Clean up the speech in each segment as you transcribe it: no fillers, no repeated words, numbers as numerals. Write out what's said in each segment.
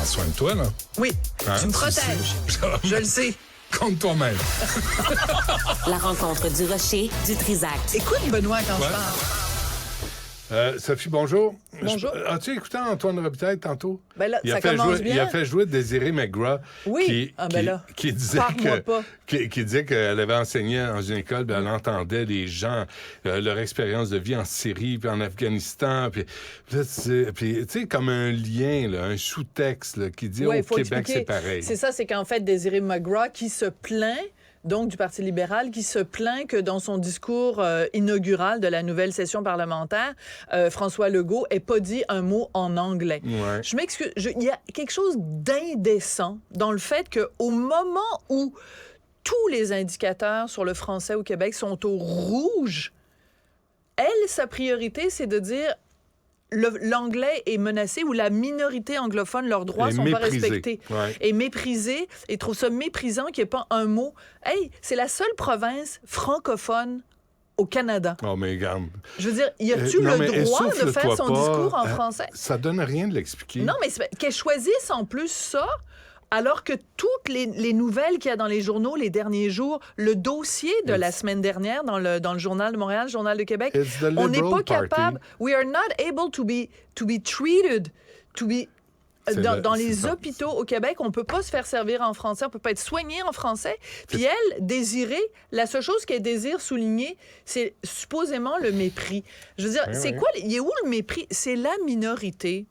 soin de toi, là. Oui, Hein? tu me protèges. Je le sais. Compte toi-même. La rencontre du Rocher, du Trisac. Écoute, Benoît, quand Ouais. je parle. Sophie, bonjour. Bonjour. As-tu écouté Antoine Robitaille tantôt? Ben là, il ça a fait commence jouer, bien. Il a fait jouer Désirée McGrath Oui. qui disait Parle-moi pas. qui disait qu'elle avait enseigné dans une école, puis elle entendait les gens, leur expérience de vie en Syrie, puis en Afghanistan, puis tu sais, comme un lien, là, un sous-texte là, qui dit Ouais, au faut Québec, expliquer. c'est pareil. C'est ça, c'est qu'en fait, Désirée McGrath qui se plaint, donc du Parti libéral, qui se plaint que dans son discours inaugural de la nouvelle session parlementaire, François Legault ait pas dit un mot en anglais. Ouais. Je m'excuse. Il y a quelque chose d'indécent dans le fait qu'au moment où tous les indicateurs sur le français au Québec sont au rouge, elle, sa priorité, c'est de dire l'anglais est menacé ou la minorité anglophone, leurs droits sont pas respectés. Ouais. Et méprisé, et trouve ça méprisant qu'il n'y ait pas un mot. Hey, c'est la seule province francophone au Canada. Oh, mais regarde. Je veux dire, y a-tu Non, mais le droit de essouffle-toi faire son pas. discours en français? Ça donne rien de l'expliquer. Non, mais qu'elle choisisse en plus ça, alors que toutes les nouvelles qu'il y a dans les journaux les derniers jours, le dossier de la semaine dernière dans le Journal de Montréal, le Journal de Québec, It's the on n'est Liberal pas capable. Party. We are not able to be treated, to be dans les hôpitaux au Québec, on peut pas se faire servir en français, on peut pas être soigné en français. Puis elle, Désirée, la seule chose qu'elle désire souligner, c'est supposément le mépris. Je veux dire, c'est quoi, il est où le mépris? C'est la minorité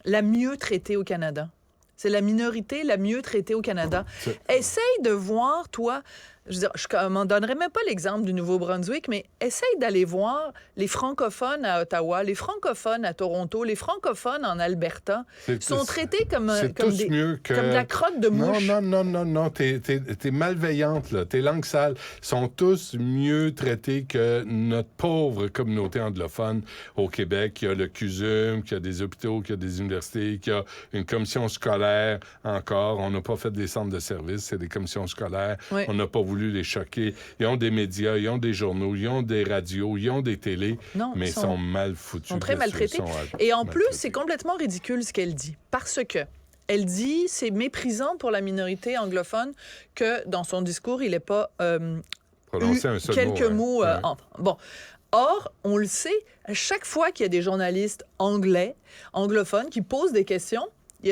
la mieux traitée au Canada. C'est la minorité la mieux traitée au Canada. Essaye de voir, toi, je veux dire, je m'en donnerai même pas l'exemple du Nouveau-Brunswick, mais essaye d'aller voir les francophones à Ottawa, les francophones à Toronto, les francophones en Alberta sont traités comme de la crotte de mouche. Non, t'es malveillante, là. Tes langues sales sont tous mieux traitées que notre pauvre communauté anglophone au Québec, qui a le CUSUM, qui a des hôpitaux, qui a des universités, qui a une commission scolaire encore. On n'a pas fait des centres de services, c'est des commissions scolaires. Oui. On n'a pas voulu les choquer. Ils ont des médias, ils ont des journaux, ils ont des radios, ils ont des télés, mais ils sont mal foutus. Ils sont très maltraités. Et en plus, c'est complètement ridicule ce qu'elle dit. Parce que elle dit, c'est méprisant pour la minorité anglophone que dans son discours, il n'ait pas prononcé un seul quelques mots. Ouais. Bon. Or, on le sait, à chaque fois qu'il y a des journalistes anglophones, qui posent des questions,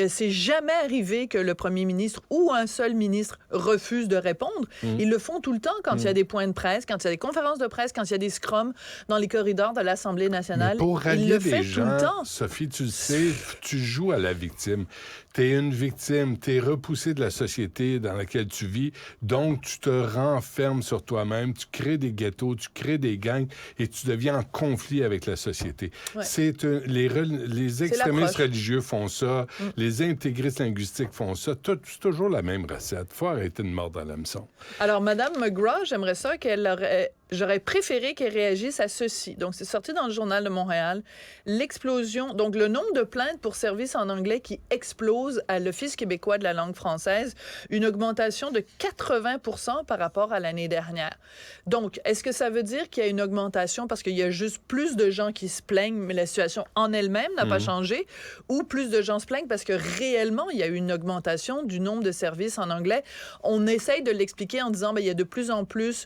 c'est jamais arrivé que le premier ministre ou un seul ministre refuse de répondre. Ils le font tout le temps quand il y a des points de presse, quand il y a des conférences de presse, quand il y a des scrums dans les corridors de l'Assemblée nationale. Mais pour rallier il le fait les gens, tout le temps. Sophie, tu le sais, tu joues à la victime. T'es une victime, t'es repoussé de la société dans laquelle tu vis, donc tu te renfermes sur toi-même, tu crées des ghettos, tu crées des gangs et tu deviens en conflit avec la société. Ouais. Les extrémistes religieux font ça, les intégristes linguistiques font ça, c'est toujours la même recette. Faut arrêter de mordre à l'hameçon. Alors, Mme McGrath, j'aimerais ça j'aurais préféré qu'elle réagisse à ceci. Donc, c'est sorti dans le Journal de Montréal. L'explosion, donc le nombre de plaintes pour services en anglais qui explose à l'Office québécois de la langue française, une augmentation de 80% par rapport à l'année dernière. Donc, est-ce que ça veut dire qu'il y a une augmentation parce qu'il y a juste plus de gens qui se plaignent, mais la situation en elle-même n'a pas changé, ou plus de gens se plaignent parce que réellement, il y a eu une augmentation du nombre de services en anglais? On essaye de l'expliquer en disant, il y a de plus en plus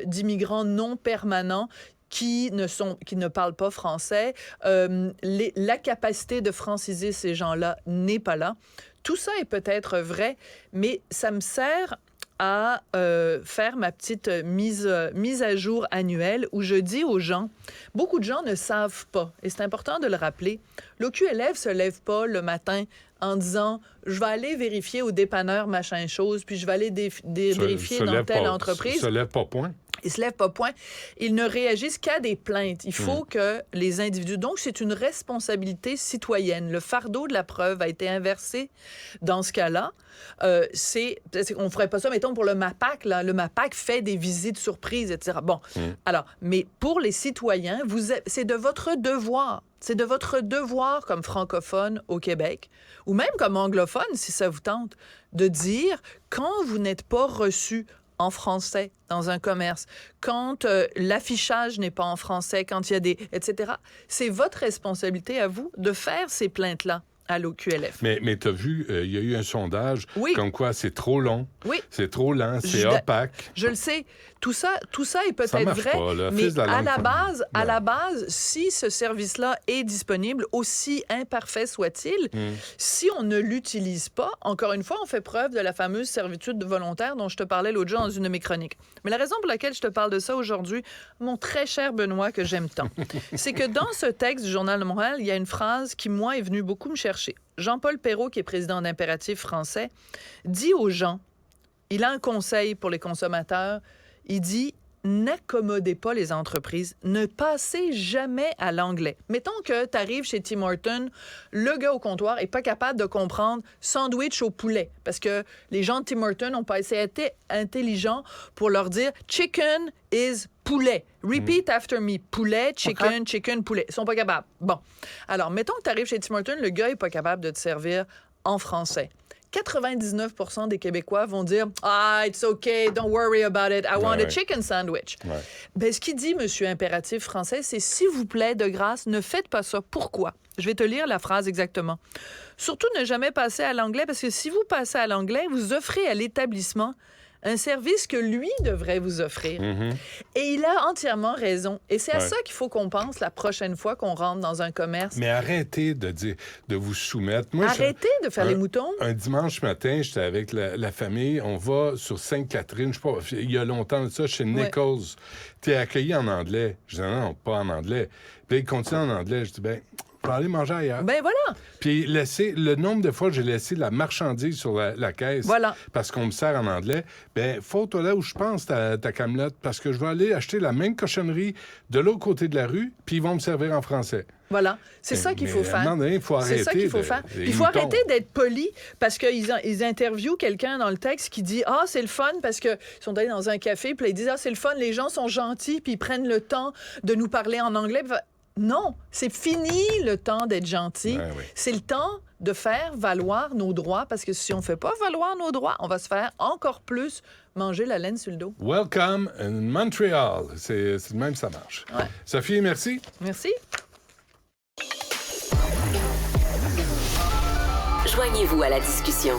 d'immigrants non permanents qui ne parlent pas français. La capacité de franciser ces gens-là n'est pas là. Tout ça est peut-être vrai, mais ça me sert à faire ma petite mise à jour annuelle où je dis aux gens, beaucoup de gens ne savent pas, et c'est important de le rappeler, l'OQLF se lève pas le matin en disant « je vais aller vérifier au dépanneur machin chose, puis je vais aller vérifier dans telle entreprise ». Se lève pas point. Ils se lèvent pas point. Ils ne réagissent qu'à des plaintes. Il faut que les individus... Donc, c'est une responsabilité citoyenne. Le fardeau de la preuve a été inversé dans ce cas-là. On ferait pas ça, mettons, pour le MAPAC. Là. Le MAPAC fait des visites surprises, etc. Bon. Alors, mais pour les citoyens, c'est de votre devoir. C'est de votre devoir comme francophone au Québec, ou même comme anglophone, si ça vous tente, de dire, quand vous n'êtes pas reçu en français dans un commerce, quand l'affichage n'est pas en français, quand il y a etc. C'est votre responsabilité à vous de faire ces plaintes-là à l'OQLF. Mais tu as vu, il y a eu un sondage Oui. comme quoi c'est trop long, Oui. c'est trop lent, c'est opaque. Je le sais. Tout ça est Ça peut-être marche vrai, pas, là. mais Fils de la à langue la base, si ce service-là est disponible, aussi imparfait soit-il, si on ne l'utilise pas, encore une fois, on fait preuve de la fameuse servitude volontaire dont je te parlais l'autre jour dans une de mes chroniques. Mais la raison pour laquelle je te parle de ça aujourd'hui, mon très cher Benoît, que j'aime tant, c'est que dans ce texte du Journal de Montréal, il y a une phrase qui, moi, est venue beaucoup me chercher. Jean-Paul Perrault, qui est président d'Impératif français, dit aux gens, il a un conseil pour les consommateurs, il dit « N'accommodez pas les entreprises, ne passez jamais à l'anglais. » Mettons que tu arrives chez Tim Hortons, le gars au comptoir est pas capable de comprendre « sandwich au poulet » parce que les gens de Tim Hortons n'ont pas été intelligents pour leur dire « chicken is poulet ». Repeat after me. Poulet, chicken, chicken, poulet. Ils sont pas capables. Bon. Alors, mettons que tu arrives chez Tim Hortons, le gars est pas capable de te servir en français. 99% des Québécois vont dire « Ah, it's okay, don't worry about it, I want a chicken sandwich. » Ben, ce qu'il dit, Monsieur Impératif français, c'est « S'il vous plaît, de grâce, ne faites pas ça. » Pourquoi? Je vais te lire la phrase exactement. Surtout, ne jamais passer à l'anglais, parce que si vous passez à l'anglais, vous offrez à l'établissement un service que lui devrait vous offrir. Et il a entièrement raison. Et c'est à ça qu'il faut qu'on pense la prochaine fois qu'on rentre dans un commerce. Mais arrêtez de vous soumettre. Moi, arrêtez de faire les moutons. Un dimanche matin, j'étais avec la famille. On va sur Sainte-Catherine, je sais pas, il y a longtemps de ça, chez Nichols. T'es accueilli en anglais. Je dis non, pas en anglais. Puis il continue en anglais. Je dis, je vais aller manger ailleurs. Ben voilà. Puis le nombre de fois que j'ai laissé la marchandise sur la caisse parce qu'on me sert en anglais, faut-toi là où je pense ta camelote, parce que je vais aller acheter la même cochonnerie de l'autre côté de la rue, puis ils vont me servir en français. Voilà, c'est ça qu'il faut faire. Il faut arrêter. C'est ça qu'il faut faire. Il faut arrêter d'être poli parce qu'ils interviewent quelqu'un dans le texte qui dit « Ah, c'est le fun » parce qu'ils sont allés dans un café, puis ils disent « Ah, c'est le fun, les gens sont gentils, puis ils prennent le temps de nous parler en anglais. » Non, c'est fini le temps d'être gentil. C'est le temps de faire valoir nos droits, parce que si on ne fait pas valoir nos droits, on va se faire encore plus manger la laine sur le dos. Welcome in Montreal. C'est de même ça marche. Sophie, merci. Merci. Joignez-vous à la discussion.